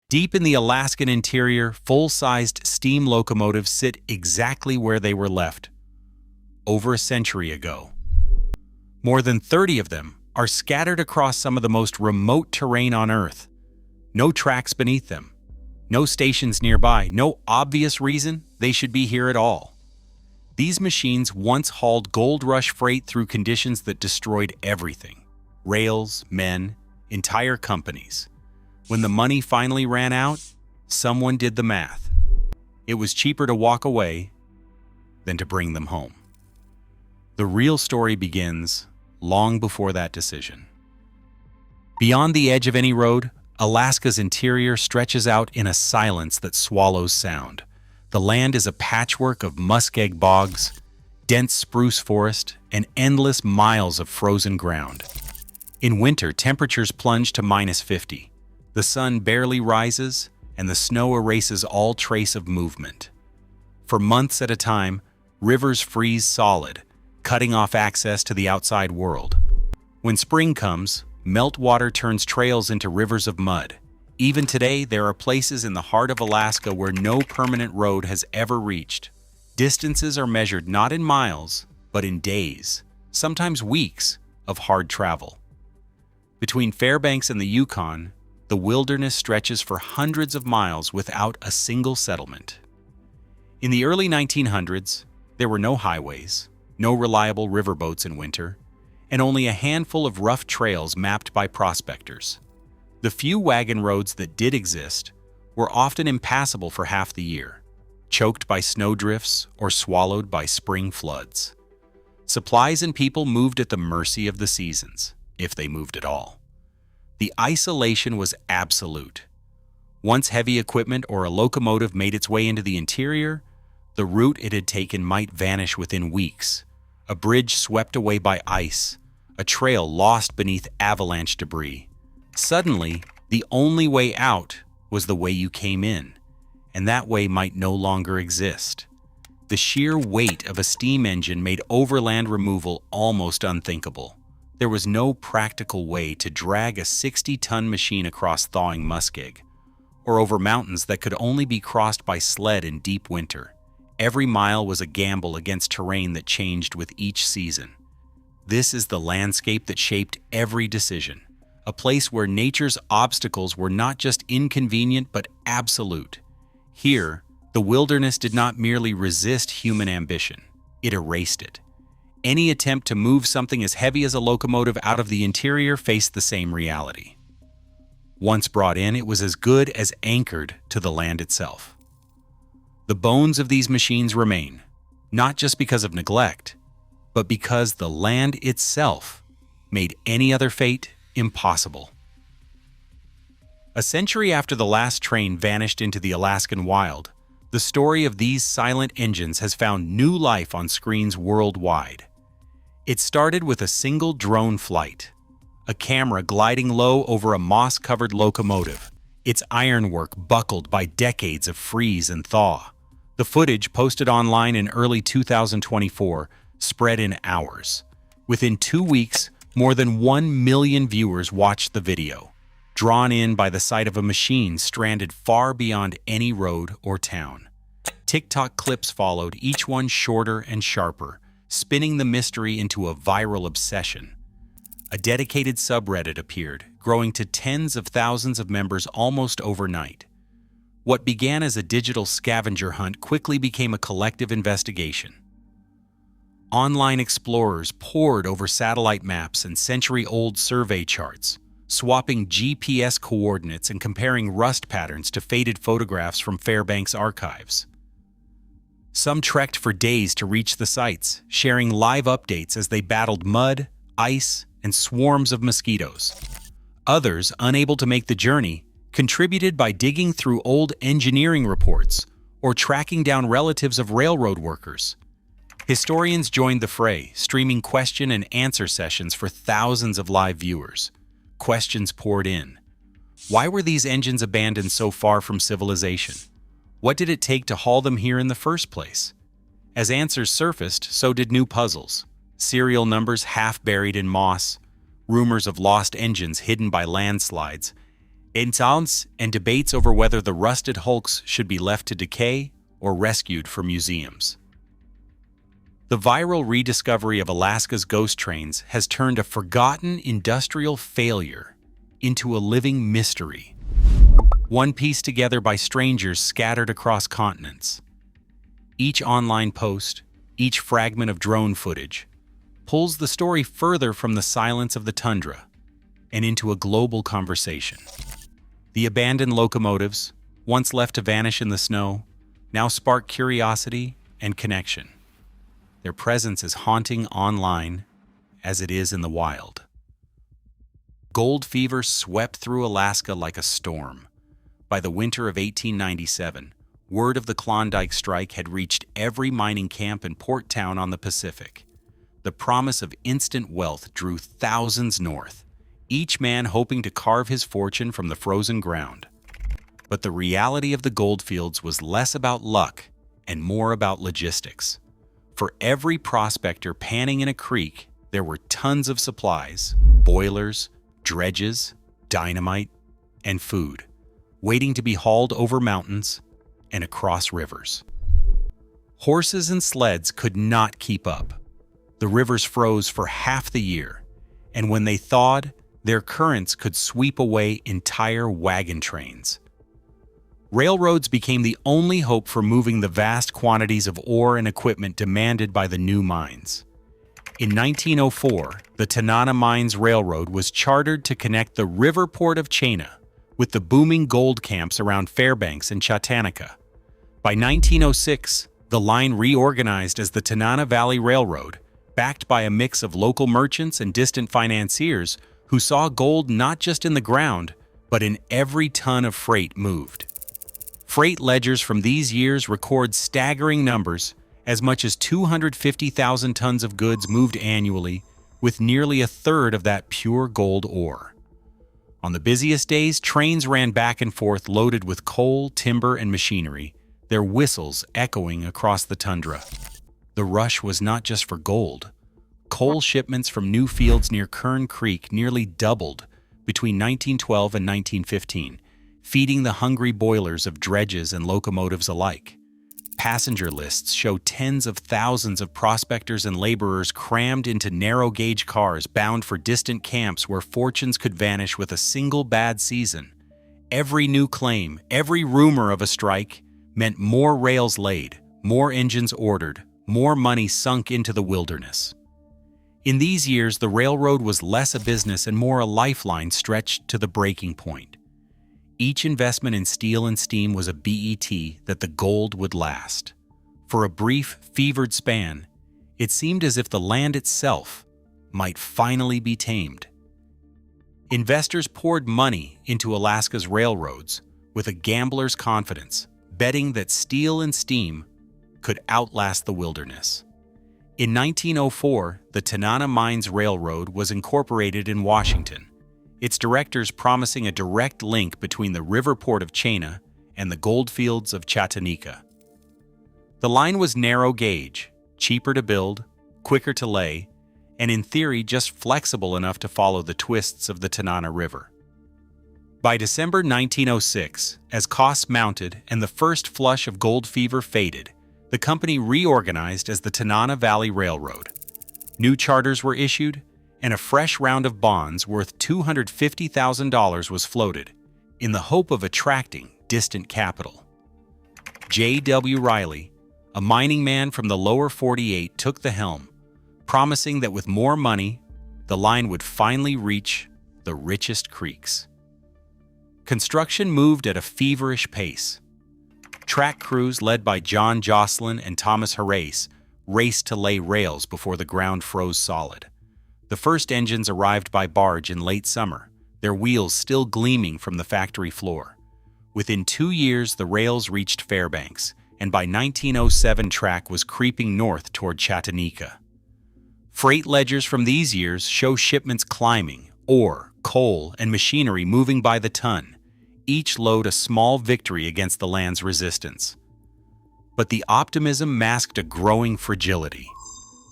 Deep in the Alaskan interior, full-sized steam locomotives sit exactly where they were left, over a century ago. More than 30 of them are scattered across some of the most remote terrain on Earth. No tracks beneath them, no stations nearby, no obvious reason they should be here at all. These machines once hauled gold rush freight through conditions that destroyed everything: rails, men, entire companies. When the money finally ran out, someone did the math. It was cheaper to walk away than to bring them home. The real story begins long before that decision. Beyond the edge of any road, Alaska's interior stretches out in a silence that swallows sound. The land is a patchwork of muskeg bogs, dense spruce forest, and endless miles of frozen ground. In winter, temperatures plunge to -50. The sun barely rises, and the snow erases all trace of movement. For months at a time, rivers freeze solid, cutting off access to the outside world. When spring comes, meltwater turns trails into rivers of mud. Even today, there are places in the heart of Alaska where no permanent road has ever reached. Distances are measured not in miles, but in days, sometimes weeks, of hard travel. Between Fairbanks and the Yukon, the wilderness stretches for hundreds of miles without a single settlement. In the early 1900s, there were no highways, no reliable riverboats in winter, and only a handful of rough trails mapped by prospectors. The few wagon roads that did exist were often impassable for half the year, choked by snowdrifts or swallowed by spring floods. Supplies and people moved at the mercy of the seasons, if they moved at all. The isolation was absolute. Once heavy equipment or a locomotive made its way into the interior, the route it had taken might vanish within weeks. A bridge swept away by ice, a trail lost beneath avalanche debris. Suddenly, the only way out was the way you came in, and that way might no longer exist. The sheer weight of a steam engine made overland removal almost unthinkable. There was no practical way to drag a 60-ton machine across thawing muskeg, or over mountains that could only be crossed by sled in deep winter. Every mile was a gamble against terrain that changed with each season. This is the landscape that shaped every decision, a place where nature's obstacles were not just inconvenient but absolute. Here, the wilderness did not merely resist human ambition, it erased it. Any attempt to move something as heavy as a locomotive out of the interior faced the same reality. Once brought in, it was as good as anchored to the land itself. The bones of these machines remain, not just because of neglect, but because the land itself made any other fate impossible. A century after the last train vanished into the Alaskan wild, the story of these silent engines has found new life on screens worldwide. It started with a single drone flight, a camera gliding low over a moss-covered locomotive, its ironwork buckled by decades of freeze and thaw. The footage, posted online in early 2024, spread in hours. Within 2 weeks, more than 1 million viewers watched the video, drawn in by the sight of a machine stranded far beyond any road or town. TikTok clips followed, each one shorter and sharper, spinning the mystery into a viral obsession. A dedicated subreddit appeared, growing to tens of thousands of members almost overnight. What began as a digital scavenger hunt quickly became a collective investigation. Online explorers pored over satellite maps and century-old survey charts, swapping GPS coordinates and comparing rust patterns to faded photographs from Fairbanks archives. Some trekked for days to reach the sites, sharing live updates as they battled mud, ice, and swarms of mosquitoes. Others, unable to make the journey, contributed by digging through old engineering reports or tracking down relatives of railroad workers. Historians joined the fray, streaming question and answer sessions for thousands of live viewers. Questions poured in. Why were these engines abandoned so far from civilization? What did it take to haul them here in the first place? As answers surfaced, so did new puzzles. Serial numbers half buried in moss, rumors of lost engines hidden by landslides, Intense and debates over whether the rusted hulks should be left to decay or rescued for museums. The viral rediscovery of Alaska's ghost trains has turned a forgotten industrial failure into a living mystery, one pieced together by strangers scattered across continents. Each online post, each fragment of drone footage, pulls the story further from the silence of the tundra and into a global conversation. The abandoned locomotives, once left to vanish in the snow, now spark curiosity and connection. Their presence is haunting online as it is in the wild. Gold fever swept through Alaska like a storm. By the winter of 1897, word of the Klondike strike had reached every mining camp and port town on the Pacific. The promise of instant wealth drew thousands north, each man hoping to carve his fortune from the frozen ground. But the reality of the goldfields was less about luck and more about logistics. For every prospector panning in a creek, there were tons of supplies, boilers, dredges, dynamite, and food, waiting to be hauled over mountains and across rivers. Horses and sleds could not keep up. The rivers froze for half the year, and when they thawed, their currents could sweep away entire wagon trains. Railroads became the only hope for moving the vast quantities of ore and equipment demanded by the new mines. In 1904, the Tanana Mines Railroad was chartered to connect the river port of Chena with the booming gold camps around Fairbanks and Chattanooga. By 1906, the line reorganized as the Tanana Valley Railroad, backed by a mix of local merchants and distant financiers who saw gold not just in the ground, but in every ton of freight moved. Freight ledgers from these years record staggering numbers, as much as 250,000 tons of goods moved annually, with nearly a third of that pure gold ore. On the busiest days, trains ran back and forth loaded with coal, timber, and machinery, their whistles echoing across the tundra. The rush was not just for gold. Coal shipments from new fields near Kern Creek nearly doubled between 1912 and 1915, feeding the hungry boilers of dredges and locomotives alike. Passenger lists show tens of thousands of prospectors and laborers crammed into narrow-gauge cars bound for distant camps where fortunes could vanish with a single bad season. Every new claim, every rumor of a strike, meant more rails laid, more engines ordered, more money sunk into the wilderness. In these years, the railroad was less a business and more a lifeline stretched to the breaking point. Each investment in steel and steam was a bet that the gold would last. For a brief, fevered span, it seemed as if the land itself might finally be tamed. Investors poured money into Alaska's railroads with a gambler's confidence, betting that steel and steam could outlast the wilderness. In 1904, the Tanana Mines Railroad was incorporated in Washington, its directors promising a direct link between the river port of Chena and the goldfields of Chattanooga. The line was narrow gauge, cheaper to build, quicker to lay, and in theory just flexible enough to follow the twists of the Tanana River. By December 1906, as costs mounted and the first flush of gold fever faded, the company reorganized as the Tanana Valley Railroad. New charters were issued, and a fresh round of bonds worth $250,000 was floated, in the hope of attracting distant capital. J.W. Riley, a mining man from the lower 48, took the helm, promising that with more money, the line would finally reach the richest creeks. Construction moved at a feverish pace. Track crews led by John Jocelyn and Thomas Horace raced to lay rails before the ground froze solid. The first engines arrived by barge in late summer, their wheels still gleaming from the factory floor. Within 2 years, the rails reached Fairbanks, and by 1907 track was creeping north toward Chattanooga. Freight ledgers from these years show shipments climbing, ore, coal, and machinery moving by the ton, each load a small victory against the land's resistance. But the optimism masked a growing fragility.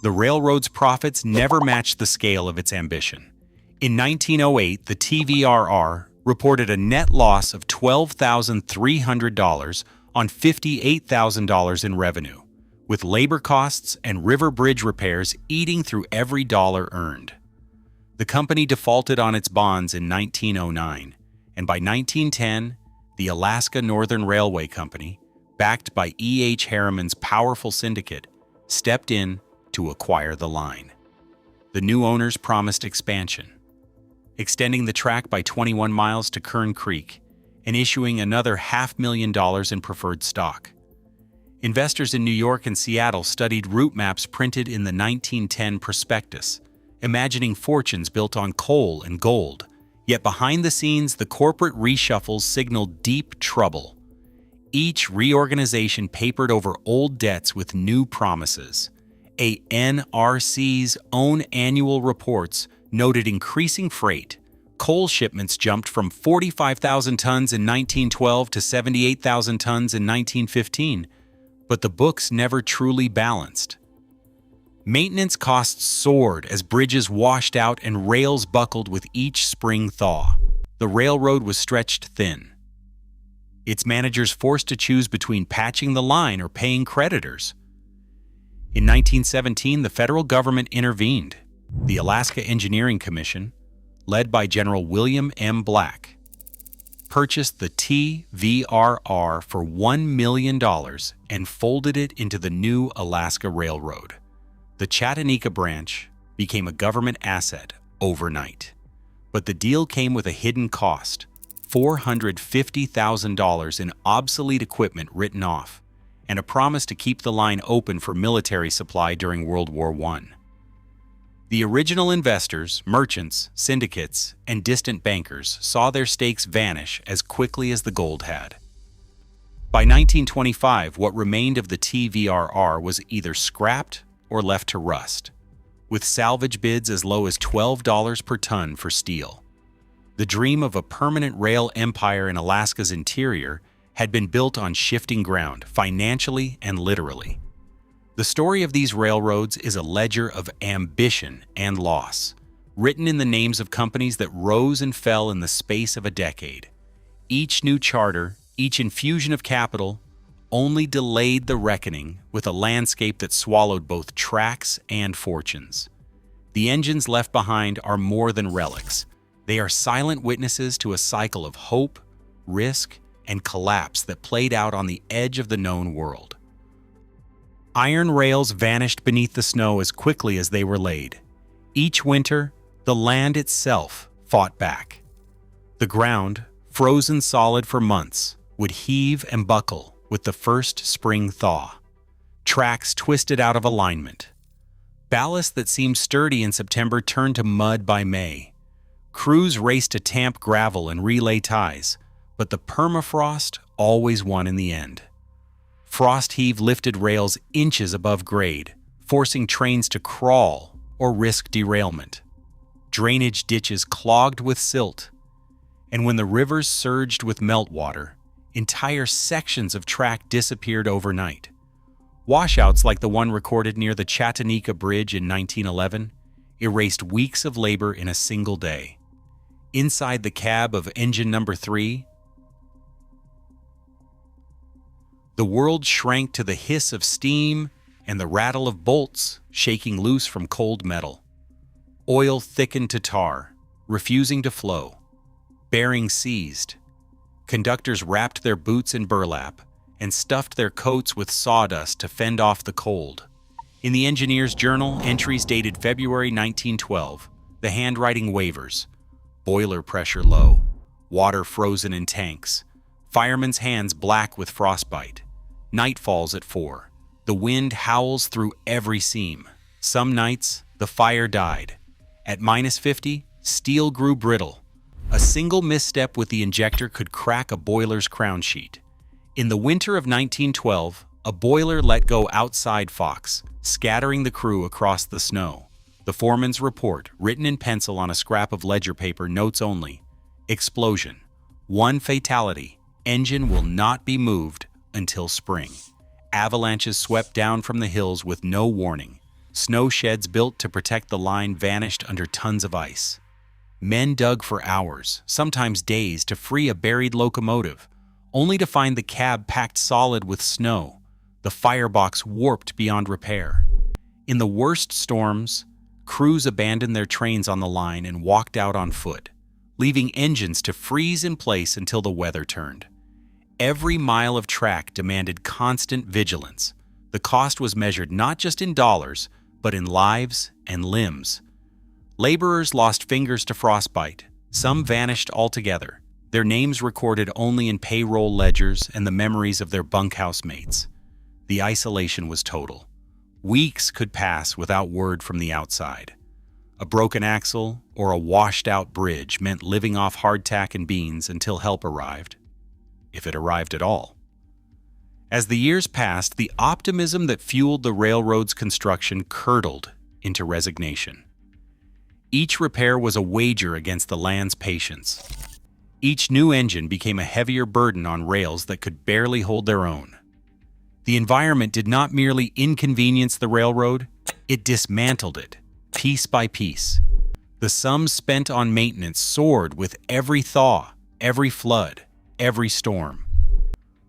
The railroad's profits never matched the scale of its ambition. In 1908, the TVRR reported a net loss of $12,300 on $58,000 in revenue, with labor costs and river bridge repairs eating through every dollar earned. The company defaulted on its bonds in 1909, and by 1910, the Alaska Northern Railway Company, backed by E. H. Harriman's powerful syndicate, stepped in to acquire the line. The new owners promised expansion, extending the track by 21 miles to Kern Creek and issuing another $500,000 in preferred stock. Investors in New York and Seattle studied route maps printed in the 1910 prospectus, imagining fortunes built on coal and gold. Yet behind the scenes, the corporate reshuffles signaled deep trouble. Each reorganization papered over old debts with new promises. A NRC's own annual reports noted increasing freight. Coal shipments jumped from 45,000 tons in 1912 to 78,000 tons in 1915, but the books never truly balanced. Maintenance costs soared as bridges washed out and rails buckled with each spring thaw. The railroad was stretched thin, its managers forced to choose between patching the line or paying creditors. In 1917, the federal government intervened. The Alaska Engineering Commission, led by General William M. Black, purchased the TVRR for $1 million and folded it into the new Alaska Railroad. The Chattanooga branch became a government asset overnight. But the deal came with a hidden cost: $450,000 in obsolete equipment written off, and a promise to keep the line open for military supply during World War I. The original investors, merchants, syndicates, and distant bankers saw their stakes vanish as quickly as the gold had. By 1925, what remained of the TVRR was either scrapped or left to rust, with salvage bids as low as $12 per ton for steel. The dream of a permanent rail empire in Alaska's interior had been built on shifting ground, financially and literally. The story of these railroads is a ledger of ambition and loss, written in the names of companies that rose and fell in the space of a decade. Each new charter, each infusion of capital, only delayed the reckoning with a landscape that swallowed both tracks and fortunes. The engines left behind are more than relics. They are silent witnesses to a cycle of hope, risk, and collapse that played out on the edge of the known world. Iron rails vanished beneath the snow as quickly as they were laid. Each winter, the land itself fought back. The ground, frozen solid for months, would heave and buckle with the first spring thaw. Tracks twisted out of alignment. Ballast that seemed sturdy in September turned to mud by May. Crews raced to tamp gravel and relay ties, but the permafrost always won in the end. Frost heave lifted rails inches above grade, forcing trains to crawl or risk derailment. Drainage ditches clogged with silt, and when the rivers surged with meltwater, entire sections of track disappeared overnight. Washouts like the one recorded near the Chattanooga Bridge in 1911 erased weeks of labor in a single day. Inside the cab of engine number 3, the world shrank to the hiss of steam and the rattle of bolts shaking loose from cold metal. Oil thickened to tar, refusing to flow. Bearings seized. Conductors wrapped their boots in burlap and stuffed their coats with sawdust to fend off the cold. In the Engineer's Journal, entries dated February 1912, the handwriting wavers: boiler pressure low, water frozen in tanks, firemen's hands black with frostbite. Night falls at 4. The wind howls through every seam. Some nights, the fire died. At -50, steel grew brittle. A single misstep with the injector could crack a boiler's crown sheet. In the winter of 1912, a boiler let go outside Fox, scattering the crew across the snow. The foreman's report, written in pencil on a scrap of ledger paper, notes only: explosion. 1 fatality. Engine will not be moved until spring. Avalanches swept down from the hills with no warning. Snow sheds built to protect the line vanished under tons of ice. Men dug for hours, sometimes days, to free a buried locomotive, only to find the cab packed solid with snow, the firebox warped beyond repair. In the worst storms, crews abandoned their trains on the line and walked out on foot, leaving engines to freeze in place until the weather turned. Every mile of track demanded constant vigilance. The cost was measured not just in dollars, but in lives and limbs. Laborers lost fingers to frostbite. Some vanished altogether, their names recorded only in payroll ledgers and the memories of their bunkhouse mates. The isolation was total. Weeks could pass without word from the outside. A broken axle or a washed-out bridge meant living off hardtack and beans until help arrived, if it arrived at all. As the years passed, the optimism that fueled the railroad's construction curdled into resignation. Each repair was a wager against the land's patience. Each new engine became a heavier burden on rails that could barely hold their own. The environment did not merely inconvenience the railroad, it dismantled it, piece by piece. The sums spent on maintenance soared with every thaw, every flood, every storm.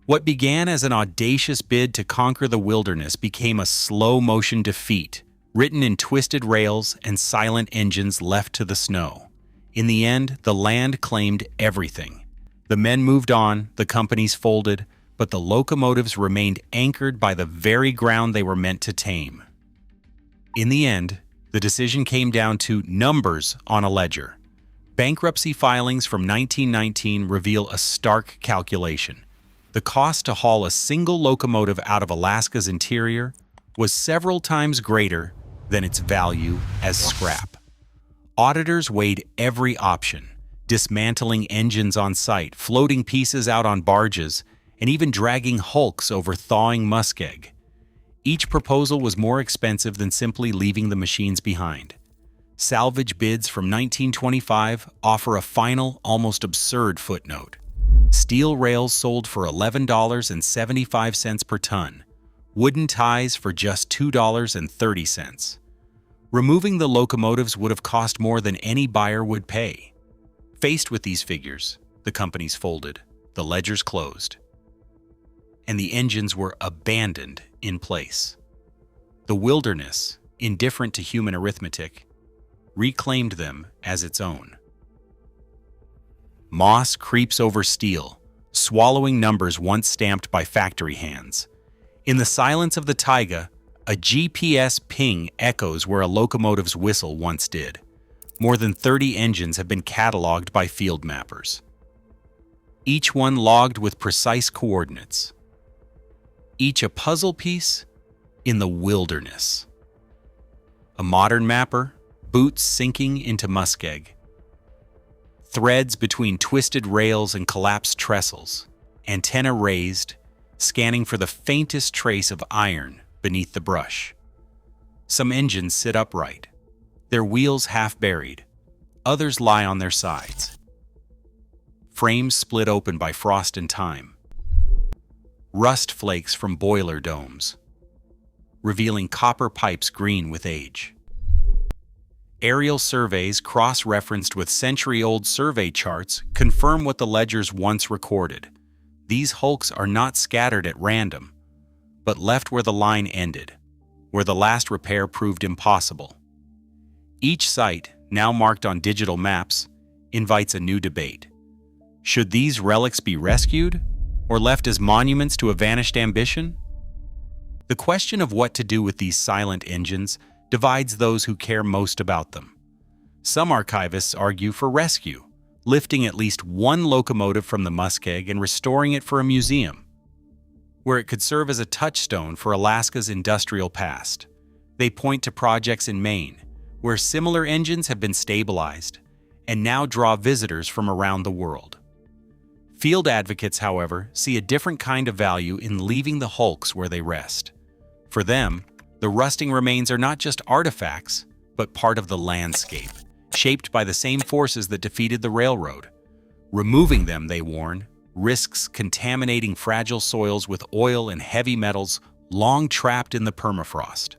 What began as an audacious bid to conquer the wilderness became a slow-motion defeat, written in twisted rails and silent engines left to the snow. In the end, the land claimed everything. The men moved on, the companies folded, but the locomotives remained anchored by the very ground they were meant to tame. In the end, the decision came down to numbers on a ledger. Bankruptcy filings from 1919 reveal a stark calculation. The cost to haul a single locomotive out of Alaska's interior was several times greater than its value as scrap. Auditors weighed every option, dismantling engines on site, floating pieces out on barges, and even dragging hulks over thawing muskeg. Each proposal was more expensive than simply leaving the machines behind. Salvage bids from 1925 offer a final, almost absurd footnote. Steel rails sold for $11.75 per ton, wooden ties for just $2.30. Removing the locomotives would have cost more than any buyer would pay. Faced with these figures, the companies folded, the ledgers closed, and the engines were abandoned in place. The wilderness, indifferent to human arithmetic, reclaimed them as its own. Moss creeps over steel, swallowing numbers once stamped by factory hands. In the silence of the taiga, a GPS ping echoes where a locomotive's whistle once did. More than 30 engines have been cataloged by field mappers, each one logged with precise coordinates. Each a puzzle piece in the wilderness. A modern mapper, boots sinking into muskeg. Threads between twisted rails and collapsed trestles, antenna raised, scanning for the faintest trace of iron beneath the brush. Some engines sit upright, their wheels half buried. Others lie on their sides. Frames split open by frost and time. Rust flakes from boiler domes, revealing copper pipes green with age. Aerial surveys cross-referenced with century-old survey charts confirm what the ledgers once recorded. These hulks are not scattered at random, but left where the line ended, where the last repair proved impossible. Each site, now marked on digital maps, invites a new debate. Should these relics be rescued, or left as monuments to a vanished ambition? The question of what to do with these silent engines divides those who care most about them. Some archivists argue for rescue, lifting at least one locomotive from the muskeg and restoring it for a museum, where it could serve as a touchstone for Alaska's industrial past. They point to projects in Maine, where similar engines have been stabilized and now draw visitors from around the world. Field advocates, however, see a different kind of value in leaving the hulks where they rest. For them, the rusting remains are not just artifacts, but part of the landscape, shaped by the same forces that defeated the railroad. Removing them, they warn, risks contaminating fragile soils with oil and heavy metals long trapped in the permafrost.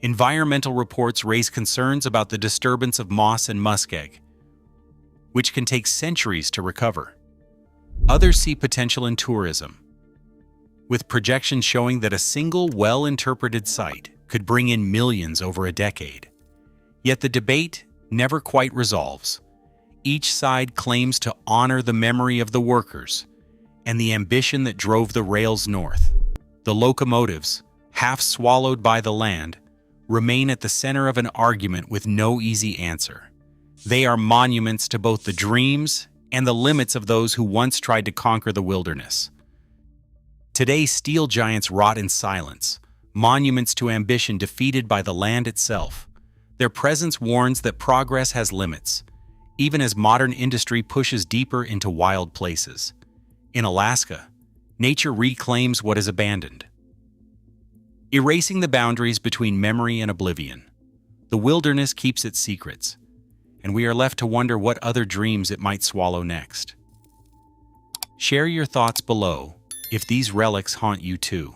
Environmental reports raise concerns about the disturbance of moss and muskeg, which can take centuries to recover. Others see potential in tourism, with projections showing that a single well-interpreted site could bring in millions over a decade. Yet the debate never quite resolves. Each side claims to honor the memory of the workers and the ambition that drove the rails north. The locomotives, half swallowed by the land, remain at the center of an argument with no easy answer. They are monuments to both the dreams and the limits of those who once tried to conquer the wilderness. Today, steel giants rot in silence, monuments to ambition defeated by the land itself. Their presence warns that progress has limits, even as modern industry pushes deeper into wild places. In Alaska, nature reclaims what is abandoned, erasing the boundaries between memory and oblivion. The wilderness keeps its secrets, and we are left to wonder what other dreams it might swallow next. Share your thoughts below if these relics haunt you too.